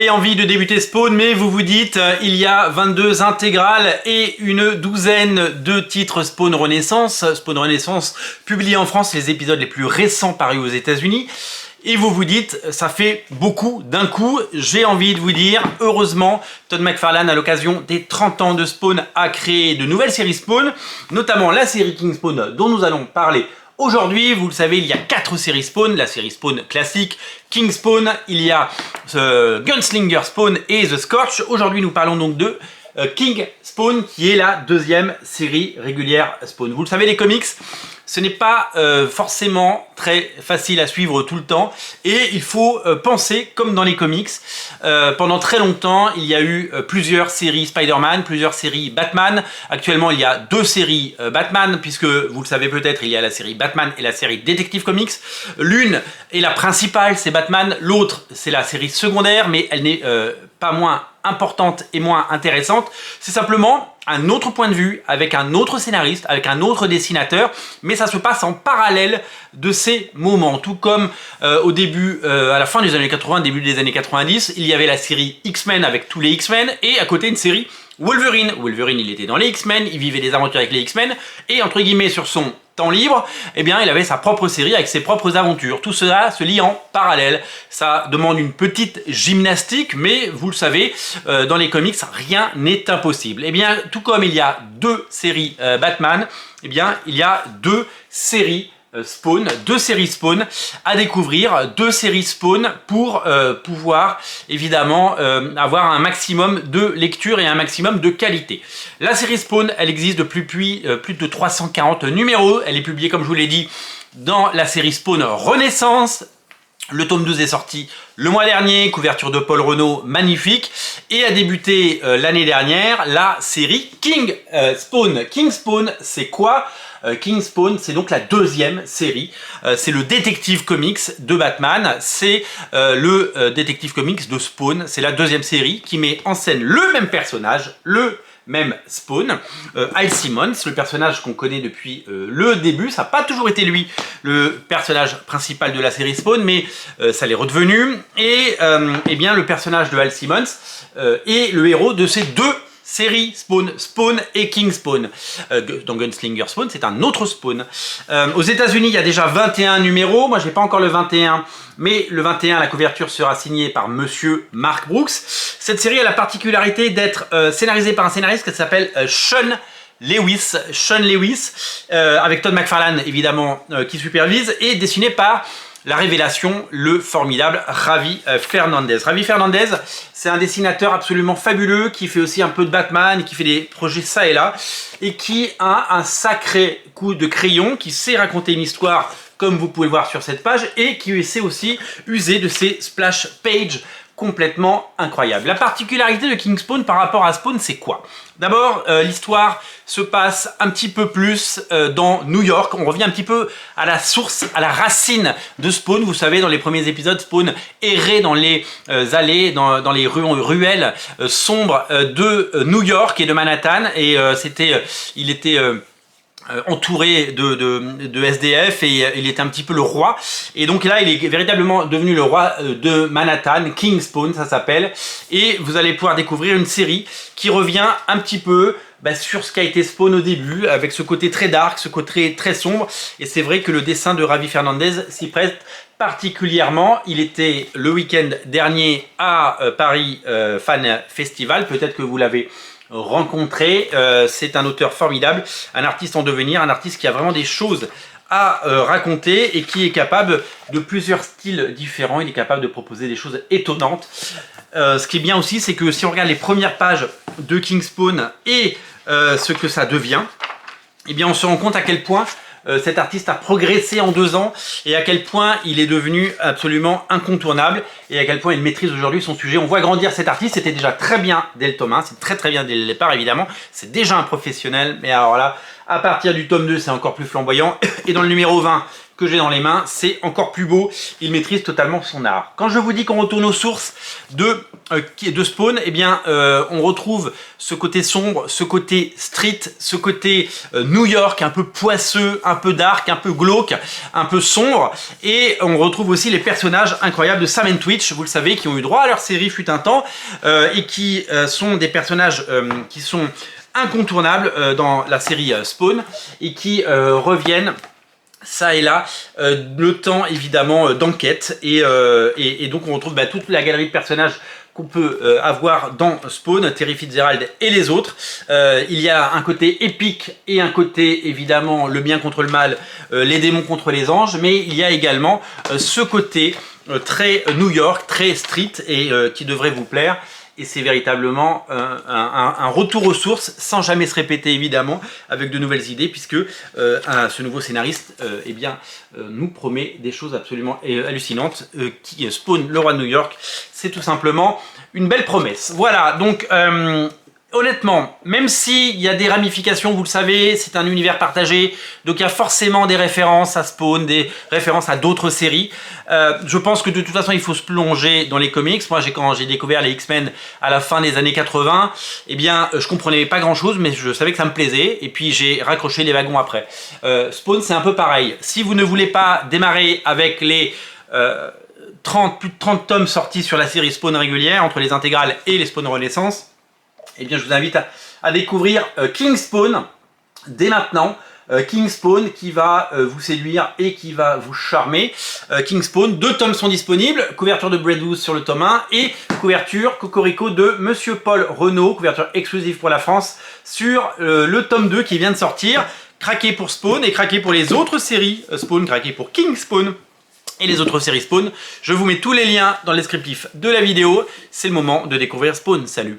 Et envie de débuter Spawn, mais vous vous dites, il y a 22 intégrales et une douzaine de titres Spawn Renaissance. Spawn Renaissance publié en France, les épisodes les plus récents parus aux États-Unis. Et vous vous dites, ça fait beaucoup d'un coup. J'ai envie de vous dire, heureusement, Todd McFarlane, à l'occasion des 30 ans de Spawn, a créé de nouvelles séries Spawn, notamment la série King Spawn dont nous allons parler aujourd'hui. Vous le savez, il y a 4 séries Spawn, la série Spawn classique, King Spawn, il y a Gunslinger Spawn et The Scorch. Aujourd'hui, nous parlons donc de King Spawn, qui est la deuxième série régulière Spawn. Vous le savez, les comics, ce n'est pas forcément très facile à suivre tout le temps et il faut penser comme dans les comics. Pendant très longtemps, il y a eu plusieurs séries Spider-Man, plusieurs séries Batman. Actuellement, il y a 2 séries Batman, puisque vous le savez peut-être, il y a la série Batman et la série Detective Comics. L'une est la principale, c'est Batman. L'autre, c'est la série secondaire, mais elle n'est pas moins importante et moins intéressante. C'est simplement un autre point de vue, avec un autre scénariste, avec un autre dessinateur, mais ça se passe en parallèle de ces moments. Tout comme au début, à la fin des années 80, début des années 90, il y avait la série X-Men avec tous les X-Men, et à côté une série Wolverine. Wolverine, il était dans les X-Men, il vivait des aventures avec les X-Men, et entre guillemets sur son temps libre, eh bien, il avait sa propre série avec ses propres aventures. Tout cela se lie en parallèle. Ça demande une petite gymnastique, mais vous le savez, dans les comics, rien n'est impossible. Eh bien, tout comme il y a 2 séries Batman, eh bien, il y a 2 séries Spawn, 2 séries Spawn à découvrir, 2 séries Spawn pour pouvoir évidemment avoir un maximum de lecture et un maximum de qualité. La série Spawn, elle existe depuis plus de 340 numéros, elle est publiée, comme je vous l'ai dit, dans la série Spawn Renaissance. Le tome 12 est sorti le mois dernier, couverture de Paul Renaud, magnifique, et a débuté l'année dernière la série King Spawn. King Spawn, c'est quoi ? King Spawn, c'est donc la deuxième série. C'est le Detective Comics de Batman. C'est le Detective Comics de Spawn. C'est la deuxième série qui met en scène le même personnage, le même Spawn, Al Simmons, le personnage qu'on connaît depuis le début. Ça n'a pas toujours été lui le personnage principal de la série Spawn, mais ça l'est redevenu. Et eh bien, le personnage de Al Simmons est le héros de ces 2 série Spawn, Spawn et King Spawn. Dans Gunslinger Spawn, c'est un autre Spawn. Aux États-Unis, il y a déjà 21 numéros. Moi, j'ai pas encore le 21, mais le 21, la couverture sera signée par Monsieur Mark Brooks. Cette série a la particularité d'être scénarisée par un scénariste qui s'appelle Sean Lewis, avec Todd McFarlane évidemment qui supervise, et dessiné par la révélation, le formidable Javi Fernandez. Javi Fernandez, c'est un dessinateur absolument fabuleux qui fait aussi un peu de Batman, qui fait des projets ça et là, et qui a un sacré coup de crayon, qui sait raconter une histoire comme vous pouvez le voir sur cette page, et qui sait aussi user de ses splash pages complètement incroyable. La particularité de King Spawn par rapport à Spawn, c'est quoi? D'abord, l'histoire se passe un petit peu plus dans New York. On revient un petit peu à la source, à la racine de Spawn. Vous savez, dans les premiers épisodes, Spawn errait dans les allées, dans les ruelles sombres de New York et de Manhattan. Et il était entouré de SDF, et il était un petit peu le roi, et donc là il est véritablement devenu le roi de Manhattan. King Spawn, ça s'appelle, et vous allez pouvoir découvrir une série qui revient un petit peu sur ce qu'a été Spawn au début, avec ce côté très dark, ce côté très sombre, et c'est vrai que le dessin de Javi Fernandez s'y prête particulièrement. Il était le week-end dernier à Paris Fan Festival, peut-être que vous l'avez rencontré. C'est un auteur formidable, un artiste en devenir, un artiste qui a vraiment des choses à raconter et qui est capable de plusieurs styles différents. Il est capable de proposer des choses étonnantes. Ce qui est bien aussi, c'est que si on regarde les premières pages de King Spawn et ce que ça devient, eh bien on se rend compte à quel point cet artiste a progressé en 2 ans, et à quel point il est devenu absolument incontournable, et à quel point il maîtrise aujourd'hui son sujet. On voit grandir cet artiste. C'était déjà très bien dès le tome 1, c'est très bien dès le départ évidemment, c'est déjà un professionnel, mais alors là, à partir du tome 2, c'est encore plus flamboyant. Et dans le numéro 20, que j'ai dans les mains, c'est encore plus beau. Il maîtrise totalement son art. Quand je vous dis qu'on retourne aux sources de Spawn, eh bien, on retrouve ce côté sombre, ce côté street, ce côté New York, un peu poisseux, un peu dark, un peu glauque, un peu sombre. Et on retrouve aussi les personnages incroyables de Sam and Twitch, vous le savez, qui ont eu droit à leur série fut un temps, et qui sont des personnages qui sont incontournables dans la série Spawn, et qui reviennent ça et là, le temps évidemment d'enquête, et donc on retrouve toute la galerie de personnages qu'on peut avoir dans Spawn, Terry Fitzgerald et les autres. Il y a un côté épique et un côté évidemment le bien contre le mal, les démons contre les anges, mais il y a également ce côté très New York, très street, et qui devrait vous plaire. Et c'est véritablement un retour aux sources, sans jamais se répéter évidemment, avec de nouvelles idées, puisque ce nouveau scénariste eh bien, nous promet des choses absolument hallucinantes. Qui Spawn, le roi de New York, c'est tout simplement une belle promesse. Voilà, donc honnêtement, même s'il y a des ramifications, vous le savez, c'est un univers partagé, donc il y a forcément des références à Spawn, des références à d'autres séries. Je pense que de toute façon, il faut se plonger dans les comics. Moi, quand j'ai découvert les X-Men à la fin des années 80, eh bien, je comprenais pas grand-chose, mais je savais que ça me plaisait, et puis j'ai raccroché les wagons après. Spawn, c'est un peu pareil. Si vous ne voulez pas démarrer avec les... plus de 30 tomes sortis sur la série Spawn régulière, entre les intégrales et les Spawn Renaissance, eh bien, je vous invite à découvrir King Spawn dès maintenant. King Spawn qui va vous séduire et qui va vous charmer. King Spawn, 2 tomes sont disponibles. Couverture de Brad Wood sur le tome 1 et couverture Cocorico de Monsieur Paul Renaud, couverture exclusive pour la France sur le tome 2 qui vient de sortir. Craquez pour Spawn et craquez pour les autres séries Spawn, craquez pour King Spawn et les autres séries Spawn. Je vous mets tous les liens dans le descriptif de la vidéo. C'est le moment de découvrir Spawn. Salut!